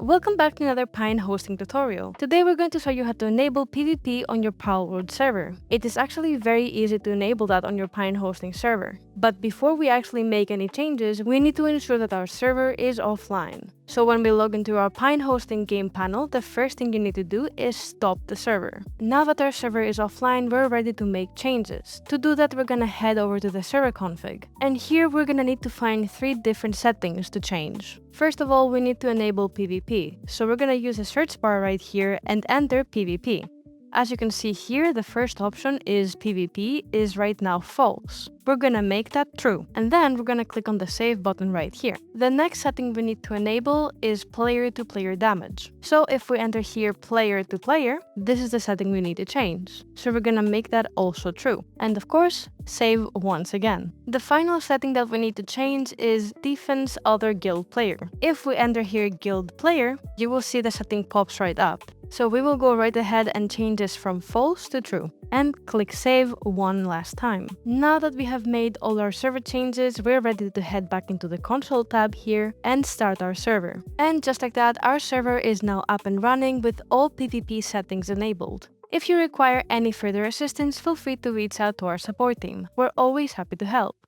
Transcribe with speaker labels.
Speaker 1: Welcome back to another Pine hosting tutorial. Today we're going to show you how to enable PvP on your Palworld server. It is actually very easy to enable that on your Pine hosting server. But before we actually make any changes, we need to ensure that our server is offline. So when we log into our Pine hosting game panel, the first thing you need to do is stop the server. Now that our server is offline, we're ready to make changes. To do that, we're gonna head over to the server config. And here we're gonna need to find 3 different settings to change. First of all, we need to enable PvP. So we're gonna use the search bar right here and enter PvP. As you can see here, the first option is PvP is right now false. We're gonna make that true. And then we're gonna click on the save button right here. The next setting we need to enable is player-to-player damage. So if we enter here player-to-player, this is the setting we need to change. So we're gonna make that also true. And of course, save once again. The final setting that we need to change is DefenseOtherGuildPlayer. If we enter here guild player, you will see the setting pops right up. So we will go right ahead and change this from false to true and click save one last time. Now that we have made all our server changes, we're ready to head back into the console tab here and start our server. And just like that, our server is now up and running with all PvP settings enabled. If you require any further assistance, feel free to reach out to our support team. We're always happy to help.